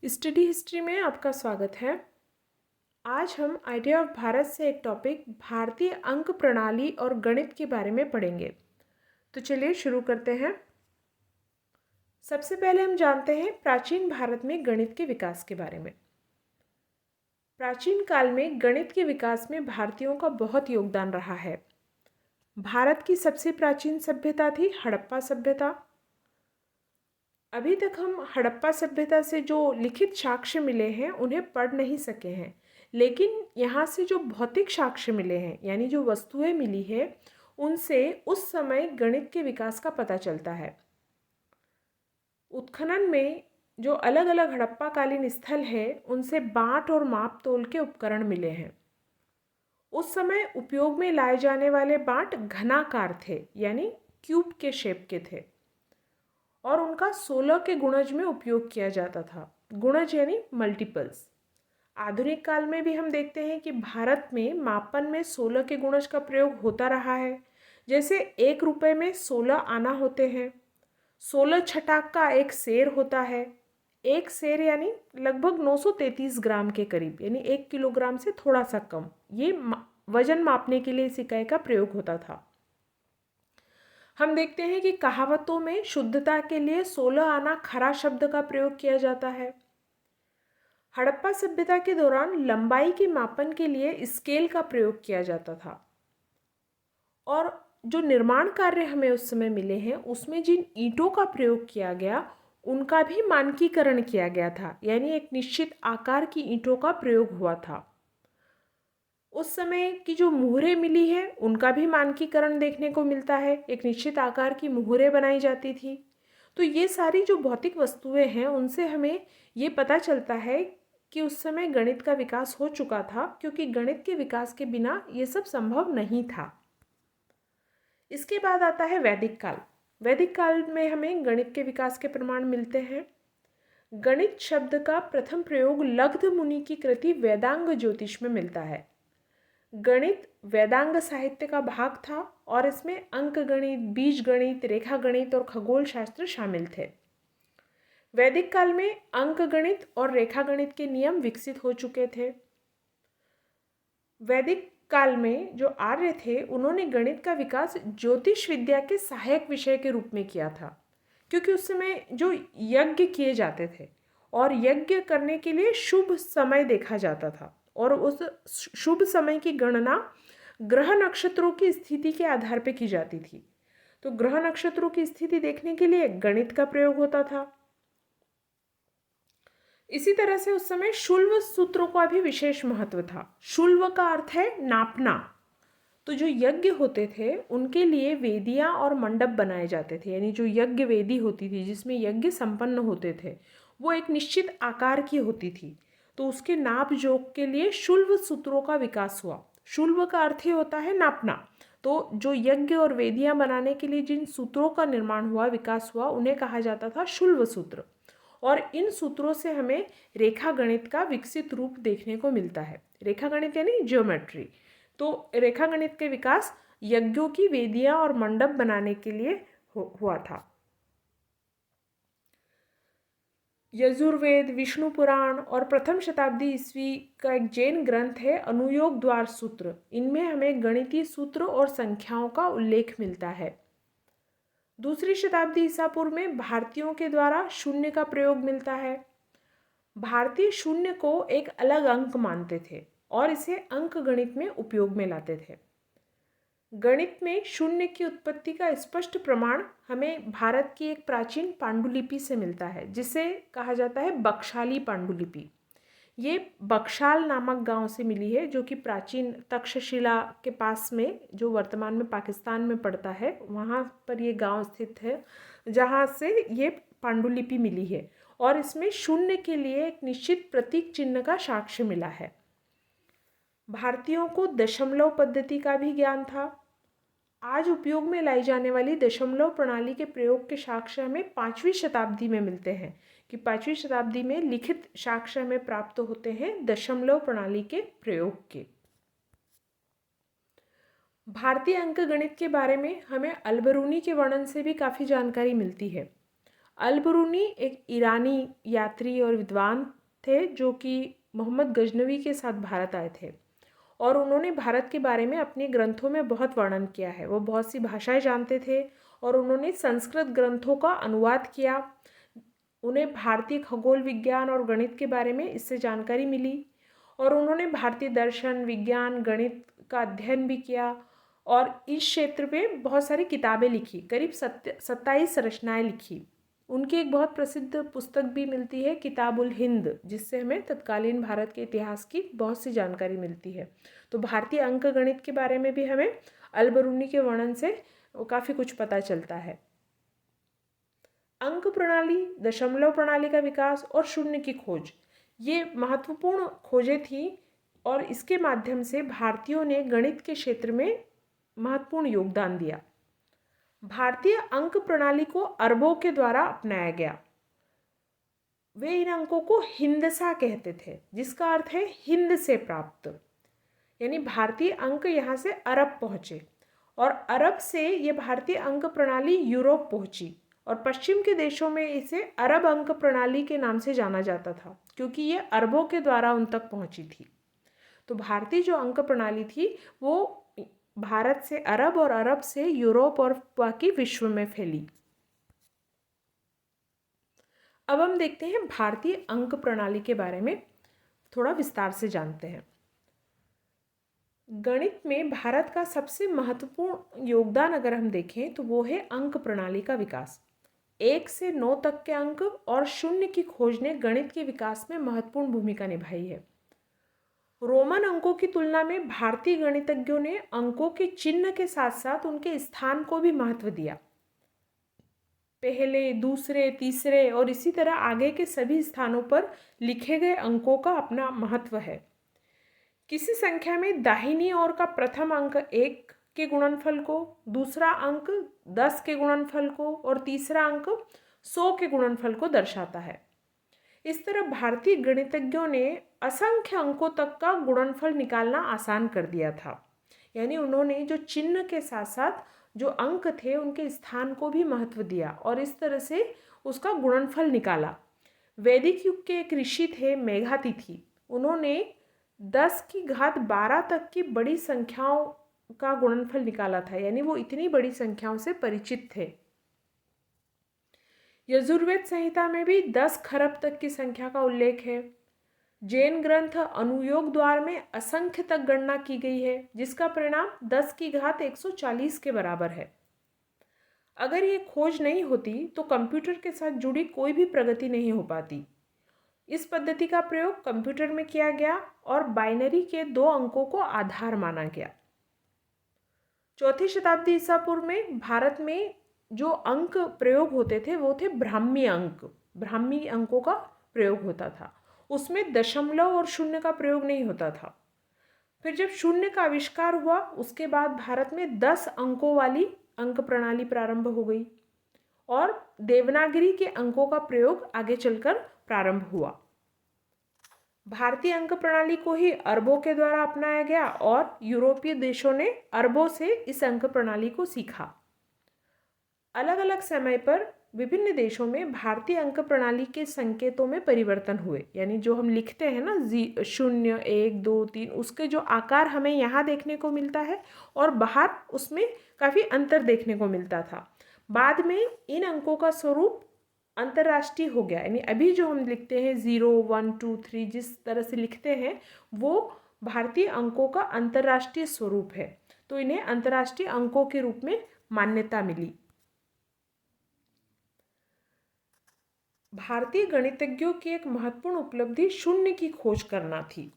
Study history में आपका स्वागत है। आज हम आइडिया ऑफ भारत से एक टॉपिक भारतीय अंक प्रणाली और गणित के बारे में पढ़ेंगे। तो चलिए शुरू करते हैं। सबसे पहले हम जानते हैं प्राचीन भारत में गणित के विकास के बारे में। प्राचीन काल में गणित के विकास में भारतीयों का बहुत योगदान रहा है। भारत की सबसे प्राचीन सभ्यता थी हड़प्पा सभ्यता। अभी तक हम हड़प्पा सभ्यता से जो लिखित साक्ष्य मिले हैं उन्हें पढ़ नहीं सके हैं, लेकिन यहाँ से जो भौतिक साक्ष्य मिले हैं यानी जो वस्तुएं मिली है उनसे उस समय गणित के विकास का पता चलता है। उत्खनन में जो अलग अलग हड़प्पा कालीन स्थल है उनसे बाँट और माप तोल के उपकरण मिले हैं। उस समय उपयोग में लाए जाने वाले बाँट घनाकार थे यानी क्यूब के शेप के थे और उनका 16 के गुणज में उपयोग किया जाता था। गुणज यानी मल्टीपल्स। आधुनिक काल में भी हम देखते हैं कि भारत में मापन में 16 के गुणज का प्रयोग होता रहा है। जैसे 1 रुपये में 16 आना होते हैं, 16 छटाक का एक सेर होता है। एक सेर यानी लगभग 933 ग्राम के करीब, यानी 1 किलोग्राम से थोड़ा सा कम। ये वजन मापने के लिए इस इकाई का प्रयोग होता था। हम देखते हैं कि कहावतों में शुद्धता के लिए 16 आना खरा शब्द का प्रयोग किया जाता है। हड़प्पा सभ्यता के दौरान लंबाई के मापन के लिए स्केल का प्रयोग किया जाता था और जो निर्माण कार्य हमें उस समय मिले हैं उसमें जिन ईंटों का प्रयोग किया गया उनका भी मानकीकरण किया गया था, यानी एक निश्चित आकार की ईंटों का प्रयोग हुआ था। उस समय की जो मुहरें मिली है उनका भी मानकीकरण देखने को मिलता है। एक निश्चित आकार की मुहरें बनाई जाती थी। तो ये सारी जो भौतिक वस्तुएं हैं उनसे हमें ये पता चलता है कि उस समय गणित का विकास हो चुका था, क्योंकि गणित के विकास के बिना ये सब संभव नहीं था। इसके बाद आता है वैदिक काल। वैदिक काल में हमें गणित के विकास के प्रमाण मिलते हैं। गणित शब्द का प्रथम प्रयोग लब्ध मुनि की कृति वेदांग ज्योतिष में मिलता है। गणित वेदांग साहित्य का भाग था और इसमें अंक गणित, बीज गणित, रेखा गणित और खगोल शास्त्र शामिल थे। वैदिक काल में अंक गणित और रेखा गणित के नियम विकसित हो चुके थे। वैदिक काल में जो आर्य थे उन्होंने गणित का विकास ज्योतिष विद्या के सहायक विषय के रूप में किया था, क्योंकि उस समय जो यज्ञ किए जाते थे और यज्ञ करने के लिए शुभ समय देखा जाता था और उस शुभ समय की गणना ग्रह नक्षत्रों की स्थिति के आधार पर की जाती थी। तो ग्रह नक्षत्रों की स्थिति देखने के लिए गणित का प्रयोग होता था। इसी तरह से उस समय शुल्व सूत्रों का भी विशेष महत्व था। शुल्व का अर्थ है नापना। तो जो यज्ञ होते थे उनके लिए वेदियां और मंडप बनाए जाते थे, यानी जो यज्ञ वेदी होती थी जिसमें यज्ञ संपन्न होते थे वो एक निश्चित आकार की होती थी। तो उसके नाप जोख के लिए शुल्व सूत्रों का विकास हुआ। शुल्व का अर्थ ही होता है नापना। तो जो यज्ञ और वेदियां बनाने के लिए जिन सूत्रों का निर्माण हुआ, विकास हुआ, उन्हें कहा जाता था शुल्व सूत्र। और इन सूत्रों से हमें रेखा गणित का विकसित रूप देखने को मिलता है। रेखा गणित यानी ज्योमेट्री। तो रेखा गणित के विकास यज्ञों की वेदियां और मंडप बनाने के लिए हुआ था। यजुर्वेद, विष्णु पुराण और प्रथम शताब्दी ईस्वी का एक जैन ग्रंथ है अनुयोग द्वार सूत्र। इनमें हमें गणितीय सूत्र और संख्याओं का उल्लेख मिलता है। दूसरी शताब्दी ईसा पूर्व में भारतीयों के द्वारा शून्य का प्रयोग मिलता है। भारतीय शून्य को एक अलग अंक मानते थे और इसे अंक गणित में उपयोग में लाते थे। गणित में शून्य की उत्पत्ति का स्पष्ट प्रमाण हमें भारत की एक प्राचीन पांडुलिपि से मिलता है, जिसे कहा जाता है बख्शाली पांडुलिपि। ये बख्शाल नामक गांव से मिली है, जो कि प्राचीन तक्षशिला के पास में, जो वर्तमान में पाकिस्तान में पड़ता है, वहाँ पर ये गांव स्थित है जहाँ से ये पांडुलिपि मिली है। और इसमें शून्य के लिए एक निश्चित प्रतीक चिन्ह का साक्ष्य मिला है। भारतीयों को दशमलव पद्धति का भी ज्ञान था। आज उपयोग में लाई जाने वाली दशमलव प्रणाली के प्रयोग के साक्ष्य हमें 5वीं शताब्दी में मिलते हैं, कि 5वीं शताब्दी में लिखित साक्ष्य हमें प्राप्त होते हैं दशमलव प्रणाली के प्रयोग के। भारतीय अंक गणित के बारे में हमें अलबरूनी के वर्णन से भी काफ़ी जानकारी मिलती है। अल-बरूनी एक ईरानी यात्री और विद्वान थे जो कि मोहम्मद गजनवी के साथ भारत आए थे और उन्होंने भारत के बारे में अपने ग्रंथों में बहुत वर्णन किया है। वो बहुत सी भाषाएं जानते थे और उन्होंने संस्कृत ग्रंथों का अनुवाद किया। उन्हें भारतीय खगोल विज्ञान और गणित के बारे में इससे जानकारी मिली और उन्होंने भारतीय दर्शन, विज्ञान, गणित का अध्ययन भी किया और इस क्षेत्र में बहुत सारी किताबें लिखी, करीब 27 रचनाएं लिखी। उनकी एक बहुत प्रसिद्ध पुस्तक भी मिलती है, किताबुल हिंद, जिससे हमें तत्कालीन भारत के इतिहास की बहुत सी जानकारी मिलती है। तो भारतीय अंक गणित के बारे में भी हमें अल-बरूनी के वर्णन से काफ़ी कुछ पता चलता है। अंक प्रणाली, दशमलव प्रणाली का विकास और शून्य की खोज, ये महत्वपूर्ण खोजें थी और इसके माध्यम से भारतीयों ने गणित के क्षेत्र में महत्वपूर्ण योगदान दिया। भारतीय अंक प्रणाली को अरबों के द्वारा अपनाया गया। वे इन अंकों को हिंदसा कहते थे, जिसका अर्थ है हिंद से प्राप्त, यानी भारतीय अंक यहाँ से अरब पहुँचे और अरब से ये भारतीय अंक प्रणाली यूरोप पहुँची और पश्चिम के देशों में इसे अरब अंक प्रणाली के नाम से जाना जाता था क्योंकि ये अरबों के द्वारा उन तक पहुँची थी। तो भारतीय जो अंक प्रणाली थी वो भारत से अरब और अरब से यूरोप और बाकी विश्व में फैली। अब हम देखते हैं भारतीय अंक प्रणाली के बारे में थोड़ा विस्तार से जानते हैं। गणित में भारत का सबसे महत्वपूर्ण योगदान अगर हम देखें तो वो है अंक प्रणाली का विकास। 1 से 9 तक के अंक और शून्य की खोज ने गणित के विकास में महत्वपूर्ण भूमिका निभाई है। रोमन अंकों की तुलना में भारतीय गणितज्ञों ने अंकों के चिन्ह के साथ साथ उनके स्थान को भी महत्व दिया। पहले, दूसरे, तीसरे और इसी तरह आगे के सभी स्थानों पर लिखे गए अंकों का अपना महत्व है। किसी संख्या में दाहिनी ओर का प्रथम अंक 1 के गुणनफल को, दूसरा अंक 10 के गुणनफल को और तीसरा अंक 100 के गुणनफल को दर्शाता है। इस तरह भारतीय गणितज्ञों ने असंख्य अंकों तक का गुणनफल निकालना आसान कर दिया था, यानी उन्होंने जो चिन्ह के साथ साथ जो अंक थे उनके स्थान को भी महत्व दिया और इस तरह से उसका गुणनफल निकाला। वैदिक युग के एक ऋषि थे मेघातिथि, उन्होंने 10 की घात 12 तक की बड़ी संख्याओं का गुणनफल निकाला था, यानी वो इतनी बड़ी संख्याओं से परिचित थे। यजुर्वेद संहिता में भी 10 खरब तक की संख्या का उल्लेख है। जैन ग्रंथ अनुयोग द्वार में असंख्य तक गणना की गई है, जिसका परिणाम 10 की घात 140 के बराबर है। अगर ये खोज नहीं होती तो कंप्यूटर के साथ जुड़ी कोई भी प्रगति नहीं हो पाती। इस पद्धति का प्रयोग कंप्यूटर में किया गया और बाइनरी के 2 अंकों को आधार माना गया। 4वीं शताब्दी ईसा पूर्व में भारत में जो अंक प्रयोग होते थे वो थे ब्राह्मी अंक। ब्राह्मी अंकों का प्रयोग होता था, उसमें दशमलव और शून्य का प्रयोग नहीं होता था। फिर जब शून्य का आविष्कार हुआ उसके बाद भारत में 10 अंकों वाली अंक प्रणाली प्रारंभ हो गई और देवनागरी के अंकों का प्रयोग आगे चलकर प्रारंभ हुआ। भारतीय अंक प्रणाली को ही अरबों के द्वारा अपनाया गया और यूरोपीय देशों ने अरबों से इस अंक प्रणाली को सीखा। अलग अलग समय पर विभिन्न देशों में भारतीय अंक प्रणाली के संकेतों में परिवर्तन हुए, यानी जो हम लिखते हैं ना 0, 1, 2, 3, उसके जो आकार हमें यहाँ देखने को मिलता है और बाहर उसमें काफ़ी अंतर देखने को मिलता था। बाद में इन अंकों का स्वरूप अंतर्राष्ट्रीय हो गया, यानी अभी जो हम लिखते हैं 0, 1, 2, 3 जिस तरह से लिखते हैं वो भारतीय अंकों का अंतर्राष्ट्रीय स्वरूप है, तो इन्हें अंतर्राष्ट्रीय अंकों के रूप में मान्यता मिली। भारतीय गणितज्ञों की एक महत्वपूर्ण उपलब्धि शून्य की खोज करना थी।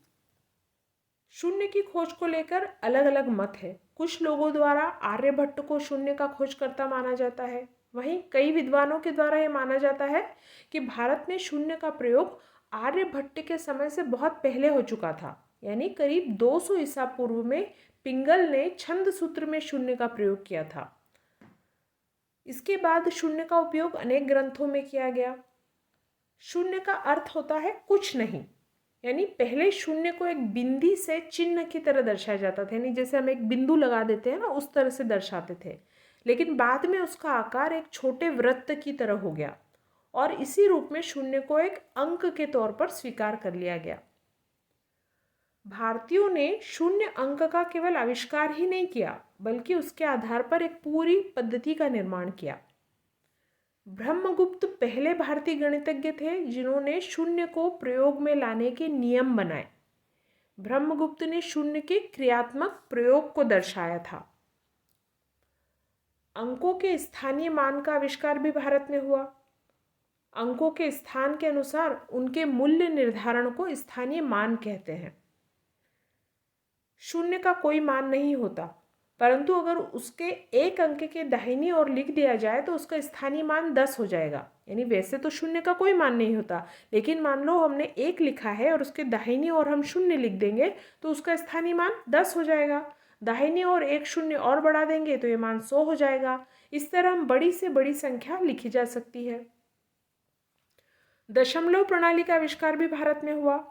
शून्य की खोज को लेकर अलग अलग मत है। कुछ लोगों द्वारा आर्यभट्ट को शून्य का खोजकर्ता माना जाता है, वहीं कई विद्वानों के द्वारा यह माना जाता है कि भारत में शून्य का प्रयोग आर्यभट्ट के समय से बहुत पहले हो चुका था, यानी करीब 200 ईसा पूर्व में पिंगल ने छंद सूत्र में शून्य का प्रयोग किया था। इसके बाद शून्य का उपयोग अनेक ग्रंथों में किया गया। शून्य का अर्थ होता है कुछ नहीं, यानी पहले शून्य को एक बिंदी से चिन्ह की तरह दर्शाया जाता था, यानी जैसे हम एक बिंदु लगा देते हैं ना उस तरह से दर्शाते थे, लेकिन बाद में उसका आकार एक छोटे वृत्त की तरह हो गया और इसी रूप में शून्य को एक अंक के तौर पर स्वीकार कर लिया गया। भारतीयों ने शून्य अंक का केवल आविष्कार ही नहीं किया, बल्कि उसके आधार पर एक पूरी पद्धति का निर्माण किया। ब्रह्मगुप्त पहले भारतीय गणितज्ञ थे जिन्होंने शून्य को प्रयोग में लाने के नियम बनाए। ब्रह्मगुप्त ने शून्य के क्रियात्मक प्रयोग को दर्शाया था। अंकों के स्थानीय मान का आविष्कार भी भारत में हुआ। अंकों के स्थान के अनुसार उनके मूल्य निर्धारण को स्थानीय मान कहते हैं। शून्य का कोई मान नहीं होता, परंतु अगर उसके एक अंक के दाहिनी ओर लिख दिया जाए तो उसका स्थानीय मान 10 हो जाएगा। यानी वैसे तो शून्य का कोई मान नहीं होता, लेकिन मान लो हमने 1 लिखा है और उसके दाहिनी ओर हम शून्य लिख देंगे तो उसका स्थानीय मान 10 हो जाएगा। दाहिनी ओर एक शून्य और बढ़ा देंगे तो ये मान 100 हो जाएगा। इस तरह हम बड़ी से बड़ी संख्या लिखी जा सकती है। दशमलव प्रणाली का आविष्कार भी भारत में हुआ।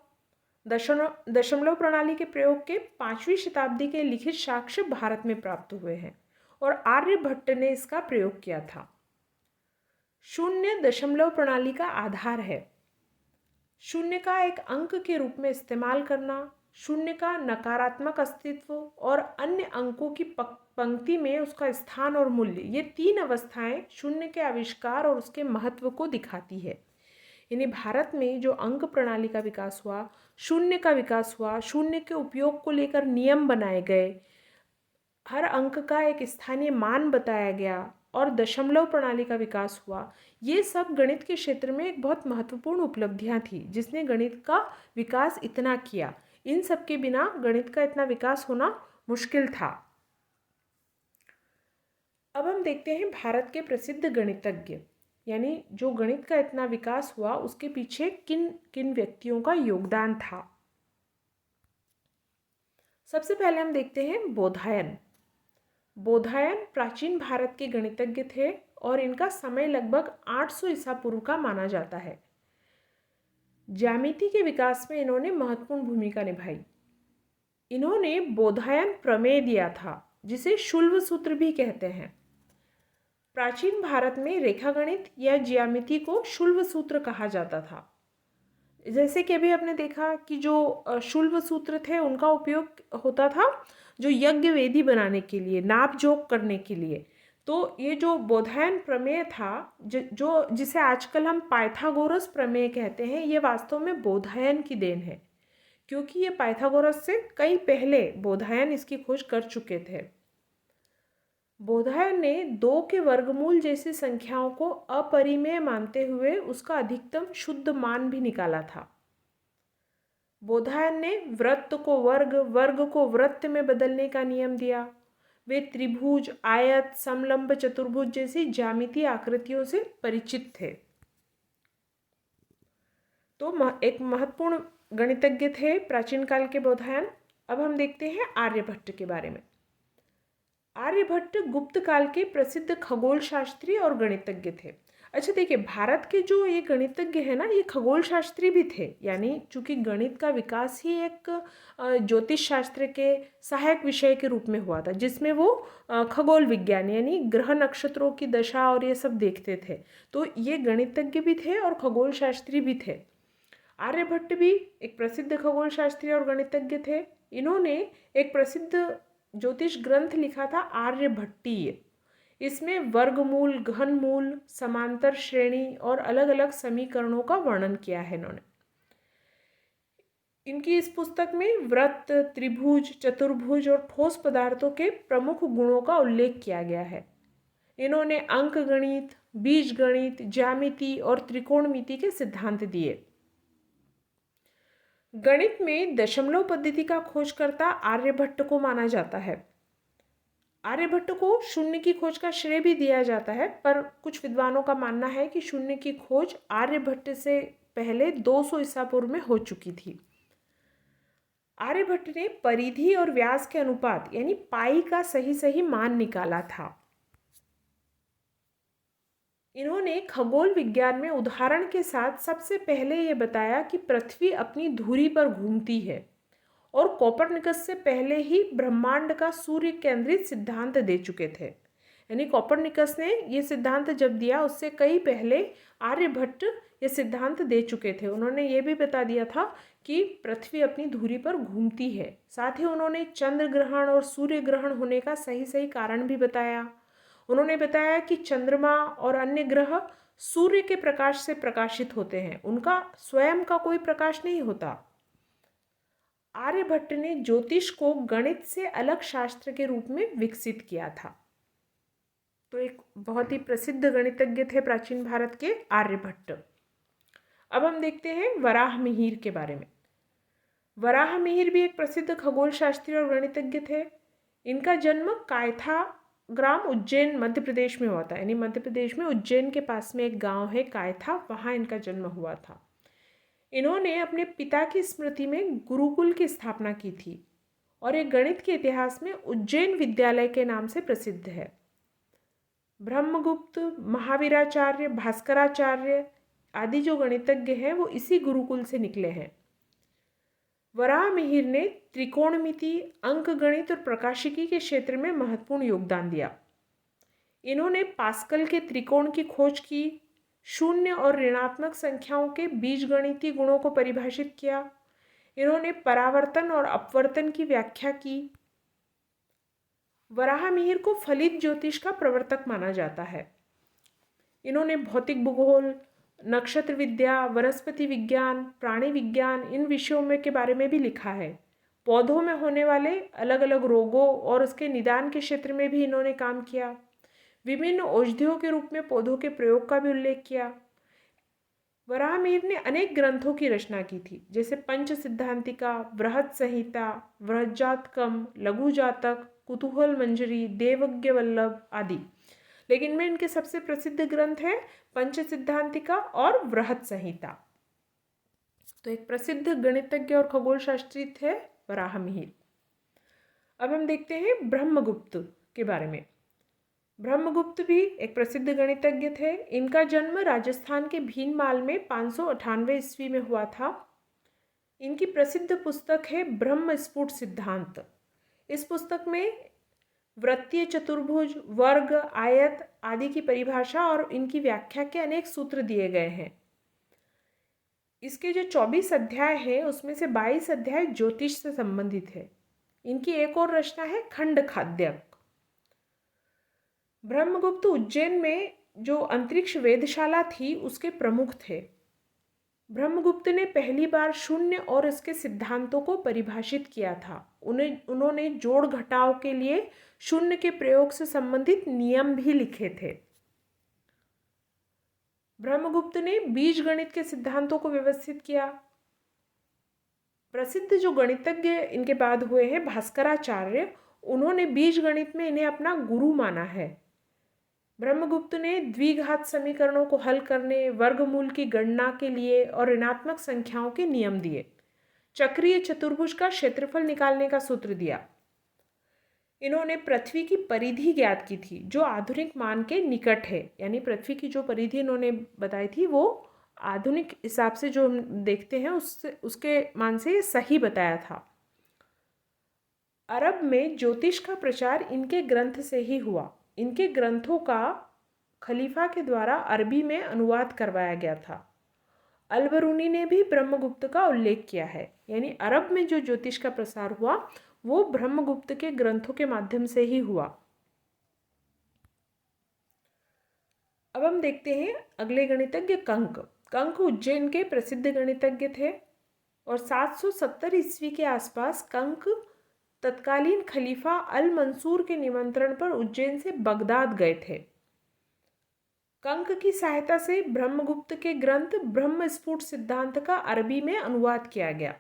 दशमलव प्रणाली के प्रयोग के 5वीं शताब्दी के लिखित साक्ष्य भारत में प्राप्त हुए हैं और आर्यभट्ट ने इसका प्रयोग किया था। शून्य दशमलव प्रणाली का आधार है। शून्य का एक अंक के रूप में इस्तेमाल करना, शून्य का नकारात्मक अस्तित्व और अन्य अंकों की पंक्ति में उसका स्थान और मूल्य, ये 3 अवस्थाएं शून्य के आविष्कार और उसके महत्व को दिखाती है। यानी भारत में जो अंक प्रणाली का विकास हुआ, शून्य का विकास हुआ, शून्य के उपयोग को लेकर नियम बनाए गए, हर अंक का एक स्थानीय मान बताया गया और दशमलव प्रणाली का विकास हुआ, ये सब गणित के क्षेत्र में एक बहुत महत्वपूर्ण उपलब्धियां थी जिसने गणित का विकास इतना किया। इन सब के बिना गणित का इतना विकास होना मुश्किल था। अब हम देखते हैं भारत के प्रसिद्ध गणितज्ञ, यानी जो गणित का इतना विकास हुआ उसके पीछे किन किन व्यक्तियों का योगदान था। सबसे पहले हम देखते हैं बोधायन। बोधायन प्राचीन भारत के गणितज्ञ थे और इनका समय लगभग 800 ईसा पूर्व का माना जाता है। ज्यामिति के विकास में इन्होंने महत्वपूर्ण भूमिका निभाई। इन्होंने बोधायन प्रमेय दिया था जिसे शुल्ब सूत्र भी कहते हैं। प्राचीन भारत में रेखागणित या ज्यामिति को शुल्ब सूत्र कहा जाता था। जैसे कि अभी आपने देखा कि जो शुल्ब सूत्र थे उनका उपयोग होता था जो यज्ञ वेदी बनाने के लिए, नाप जोख करने के लिए। तो ये जो बोधायन प्रमेय था, जो जिसे आजकल हम पाइथागोरस प्रमेय कहते हैं, ये वास्तव में बोधायन की देन है, क्योंकि ये पाइथागोरस से कई पहले बोधायन इसकी खोज कर चुके थे। बोधायन ने 2 के वर्गमूल जैसी संख्याओं को अपरिमेय मानते हुए उसका अधिकतम शुद्ध मान भी निकाला था। बोधायन ने वृत्त को वर्ग, वर्ग को वृत्त में बदलने का नियम दिया। वे त्रिभुज, आयत, समलंब, चतुर्भुज जैसी ज्यामितीय आकृतियों से परिचित थे। तो एक महत्वपूर्ण गणितज्ञ थे प्राचीन काल के बोधायन। अब हम देखते हैं आर्यभट्ट के बारे में। आर्यभट्ट गुप्त काल के प्रसिद्ध खगोल शास्त्री और गणितज्ञ थे। अच्छा देखिए, भारत के जो ये गणितज्ञ हैं ना, ये खगोल शास्त्री भी थे। यानी चूंकि गणित का विकास ही एक ज्योतिष शास्त्र के सहायक विषय के रूप में हुआ था, जिसमें वो खगोल विज्ञान यानी ग्रह नक्षत्रों की दशा और ये सब देखते थे। तो ये गणितज्ञ भी थे और खगोल शास्त्री भी थे। आर्यभट्ट भी एक प्रसिद्ध खगोल शास्त्री और गणितज्ञ थे। इन्होंने एक प्रसिद्ध ज्योतिष ग्रंथ लिखा था आर्यभट्टीय। इसमें वर्गमूल, घनमूल, समांतर श्रेणी और अलग अलग समीकरणों का वर्णन किया है इन्होंने। इनकी इस पुस्तक में वृत्त, त्रिभुज, चतुर्भुज और ठोस पदार्थों के प्रमुख गुणों का उल्लेख किया गया है। इन्होंने अंक गणित, बीज गणित, ज्यामिति और त्रिकोणमिति के सिद्धांत दिए। गणित में दशमलव पद्धति का खोजकर्ता आर्यभट्ट को माना जाता है। आर्यभट्ट को शून्य की खोज का श्रेय भी दिया जाता है, पर कुछ विद्वानों का मानना है कि शून्य की खोज आर्यभट्ट से पहले 200 ईसा पूर्व में हो चुकी थी। आर्यभट्ट ने परिधि और व्यास के अनुपात यानी पाई का सही सही मान निकाला था। इन्होंने खगोल विज्ञान में उदाहरण के साथ सबसे पहले ये बताया कि पृथ्वी अपनी धुरी पर घूमती है और कोपरनिकस से पहले ही ब्रह्मांड का सूर्य केंद्रित सिद्धांत दे चुके थे। यानी कोपरनिकस ने ये सिद्धांत जब दिया उससे कई पहले आर्यभट्ट ये सिद्धांत दे चुके थे। उन्होंने ये भी बता दिया था कि पृथ्वी अपनी धुरी पर घूमती है। साथ ही उन्होंने चंद्र ग्रहण और सूर्य ग्रहण होने का सही सही कारण भी बताया। उन्होंने बताया कि चंद्रमा और अन्य ग्रह सूर्य के प्रकाश से प्रकाशित होते हैं, उनका स्वयं का कोई प्रकाश नहीं होता। आर्यभट्ट ने ज्योतिष को गणित से अलग शास्त्र के रूप में विकसित किया था। तो एक बहुत ही प्रसिद्ध गणितज्ञ थे प्राचीन भारत के आर्यभट्ट। अब हम देखते हैं वराहमिहिर के बारे में। वराहमिहिर भी एक प्रसिद्ध खगोल शास्त्री और गणितज्ञ थे। इनका जन्म कायथा ग्राम उज्जैन मध्य प्रदेश में हुआ था। यानी मध्य प्रदेश में उज्जैन के पास में एक गांव है कायथा, वहाँ इनका जन्म हुआ था। इन्होंने अपने पिता की स्मृति में गुरुकुल की स्थापना की थी और एक गणित के इतिहास में उज्जैन विद्यालय के नाम से प्रसिद्ध है। ब्रह्मगुप्त, महावीराचार्य, भास्कराचार्य आदि जो गणितज्ञ हैं वो इसी गुरुकुल से निकले हैं। वराहमिहिर ने त्रिकोणमिति, अंकगणित और प्रकाशिकी के क्षेत्र में महत्वपूर्ण योगदान दिया। इन्होंने पास्कल के त्रिकोण की खोज की, शून्य और ऋणात्मक संख्याओं के बीजगणितीय गुणों को परिभाषित किया। इन्होंने परावर्तन और अपवर्तन की व्याख्या की। वराहमिहिर को फलित ज्योतिष का प्रवर्तक माना जाता है। इन्होंने भौतिक भूगोल, नक्षत्र विद्या, वनस्पति विज्ञान, प्राणी विज्ञान इन विषयों में के बारे में भी लिखा है। पौधों में होने वाले अलग अलग रोगों और उसके निदान के क्षेत्र में भी इन्होंने काम किया। विभिन्न औषधियों के रूप में पौधों के प्रयोग का भी उल्लेख किया। वराहमिहिर ने अनेक ग्रंथों की रचना की थी, जैसे पंच सिद्धांतिका, बृहद संहिता, बृहज्जातकम, लघु जातक, कुतूहल मंजरी, देवज्ञ वल्लभ आदि। लेकिन इनमें इनके सबसे प्रसिद्ध ग्रंथ है पंच सिद्धांतिका और बृहद संहिता। तो एक प्रसिद्ध गणितज्ञ और खगोल शास्त्री थे वराहमिहिर। अब हम देखते हैं ब्रह्मगुप्त के बारे में। ब्रह्मगुप्त भी एक प्रसिद्ध गणितज्ञ थे। इनका जन्म राजस्थान के भीनमाल में 598 ईस्वी में हुआ था। इनकी प्रसिद्ध पुस्तक है ब्रह्मस्फुट सिद्धांत। इस पुस्तक में वृत्तीय चतुर्भुज, वर्ग, आयत आदि की परिभाषा और इनकी व्याख्या के अनेक सूत्र दिए गए हैं। इसके जो 24 अध्याय हैं उसमें से 22 अध्याय ज्योतिष से संबंधित है। इनकी एक और रचना है खंड खाद्यक। ब्रह्मगुप्त उज्जैन में जो अंतरिक्ष वेधशाला थी उसके प्रमुख थे। ब्रह्मगुप्त ने पहली बार शून्य और इसके सिद्धांतों को परिभाषित किया था। उन्होंने जोड़ घटाव के लिए शून्य के प्रयोग से संबंधित नियम भी लिखे थे। ब्रह्मगुप्त ने बीज गणित के सिद्धांतों को व्यवस्थित किया। प्रसिद्ध जो गणितज्ञ इनके बाद हुए हैं भास्कराचार्य, उन्होंने बीज गणित में इन्हें अपना गुरु माना है। ब्रह्मगुप्त ने द्विघात समीकरणों को हल करने, वर्गमूल की गणना के लिए और ऋणात्मक संख्याओं के नियम दिए। चक्रीय चतुर्भुज का क्षेत्रफल निकालने का सूत्र दिया। इन्होंने पृथ्वी की परिधि ज्ञात की थी जो आधुनिक मान के निकट है। यानी पृथ्वी की जो परिधि इन्होंने बताई थी वो आधुनिक हिसाब से जो हम देखते हैं उसके मान से सही बताया था। अरब में ज्योतिष का प्रचार इनके ग्रंथ से ही हुआ। इनके ग्रंथों का खलीफा के द्वारा अरबी में अनुवाद करवाया गया था। अलबरूनी ने भी ब्रह्मगुप्त का उल्लेख किया है। यानी अरब में जो ज्योतिष का प्रसार हुआ वो ब्रह्मगुप्त के ग्रंथों के माध्यम से ही हुआ। अब हम देखते हैं अगले गणितज्ञ कंक। कंक उज्जैन के प्रसिद्ध गणितज्ञ थे और 770 ईस्वी के आसपास कंक तत्कालीन खलीफा अल मंसूर के निमंत्रण पर उज्जैन से बगदाद गए थे। कंक की सहायता से ब्रह्मगुप्त के ग्रंथ ब्रह्मस्फुट सिद्धांत का अरबी में अनुवाद किया गया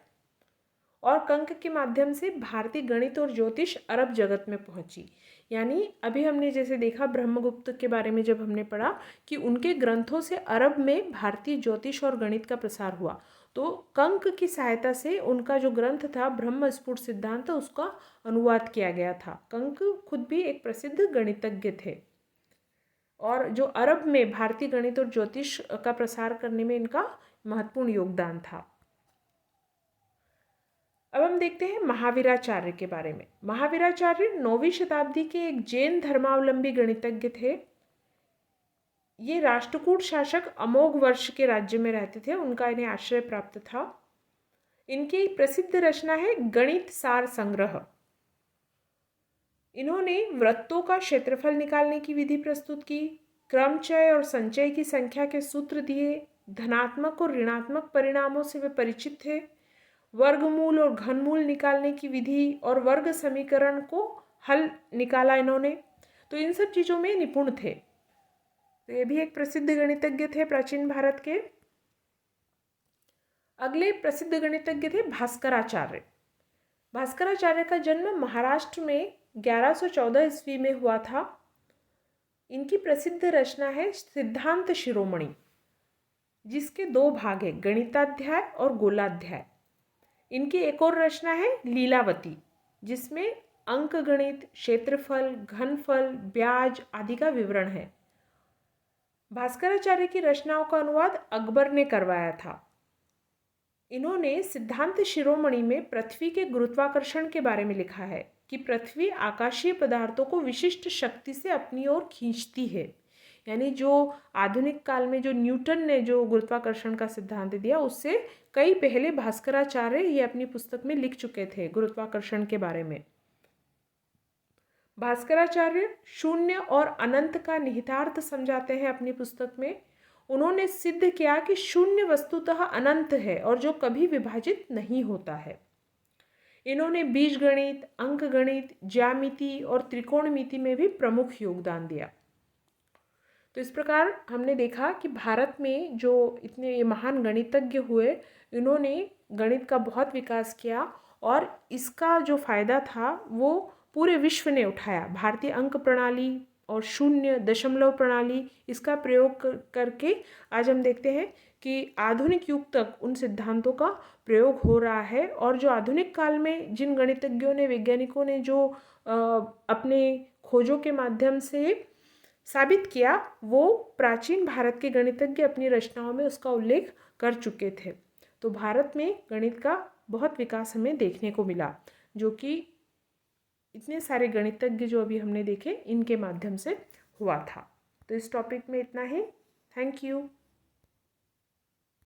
और कंक के माध्यम से भारतीय गणित और ज्योतिष अरब जगत में पहुंची। यानी अभी हमने जैसे देखा ब्रह्मगुप्त के बारे में जब हमने पढ़ा कि उनके ग्रंथों से अरब में भारतीय ज्योतिष और गणित का प्रसार हुआ, तो कंक की सहायता से उनका जो ग्रंथ था ब्रह्मस्फुट सिद्धांत उसका अनुवाद किया गया था। कंक खुद भी एक प्रसिद्ध गणितज्ञ थे और जो अरब में भारतीय गणित और ज्योतिष का प्रसार करने में इनका महत्वपूर्ण योगदान था। अब हम देखते हैं महावीराचार्य के बारे में। महावीराचार्य 9वीं शताब्दी के एक जैन धर्मावलंबी गणितज्ञ थे। ये राष्ट्रकूट शासक अमोघ वर्ष के राज्य में रहते थे, उनका इन्हें आश्रय प्राप्त था। इनकी प्रसिद्ध रचना है गणित सार संग्रह। इन्होंने वृत्तों का क्षेत्रफल निकालने की विधि प्रस्तुत की, क्रमचय और संचय की संख्या के सूत्र दिए, धनात्मक और ऋणात्मक परिणामों से वे परिचित थे, वर्गमूल और घनमूल निकालने की विधि और वर्ग समीकरण को हल निकाला इन्होंने। तो इन सब चीज़ों में निपुण थे। तो ये भी एक प्रसिद्ध गणितज्ञ थे प्राचीन भारत के। अगले प्रसिद्ध गणितज्ञ थे भास्कराचार्य। भास्कराचार्य का जन्म महाराष्ट्र में 1114 ईस्वी में हुआ था। इनकी प्रसिद्ध रचना है सिद्धांत शिरोमणि, जिसके 2 भाग हैं, गणिताध्याय और गोलाध्याय। इनकी एक और रचना है लीलावती, जिसमें अंक गणित, क्षेत्रफल, घनफल, ब्याज आदि का विवरण है। भास्कराचार्य की रचनाओं का अनुवाद अकबर ने करवाया था। इन्होंने सिद्धांत शिरोमणि में पृथ्वी के गुरुत्वाकर्षण के बारे में लिखा है कि पृथ्वी आकाशीय पदार्थों को विशिष्ट शक्ति से अपनी ओर खींचती है। यानी जो आधुनिक काल में जो न्यूटन ने जो गुरुत्वाकर्षण का सिद्धांत दिया, उससे कई पहले भास्कराचार्य ये अपनी पुस्तक में लिख चुके थे गुरुत्वाकर्षण के बारे में। भास्कराचार्य शून्य और अनंत का निहितार्थ समझाते हैं अपनी पुस्तक में। उन्होंने सिद्ध किया कि शून्य वस्तुतः अनंत है और जो कभी विभाजित नहीं होता है। इन्होंने बीजगणित, अंकगणित, ज्यामिति और त्रिकोणमिति में भी प्रमुख योगदान दिया। तो इस प्रकार हमने देखा कि भारत में जो इतने महान गणितज्ञ हुए, इन्होंने गणित का बहुत विकास किया और इसका जो फायदा था वो पूरे विश्व ने उठाया। भारतीय अंक प्रणाली और शून्य दशमलव प्रणाली, इसका प्रयोग करके आज हम देखते हैं कि आधुनिक युग तक उन सिद्धांतों का प्रयोग हो रहा है। और जो आधुनिक काल में जिन गणितज्ञों ने, वैज्ञानिकों ने जो अपने खोजों के माध्यम से साबित किया, वो प्राचीन भारत के गणितज्ञ अपनी रचनाओं में उसका उल्लेख कर चुके थे। तो भारत में गणित का बहुत विकास हमें देखने को मिला, जो कि इतने सारे गणितज्ञ जो अभी हमने देखे, इनके माध्यम से हुआ था। तो इस टॉपिक में इतना ही। Thank you.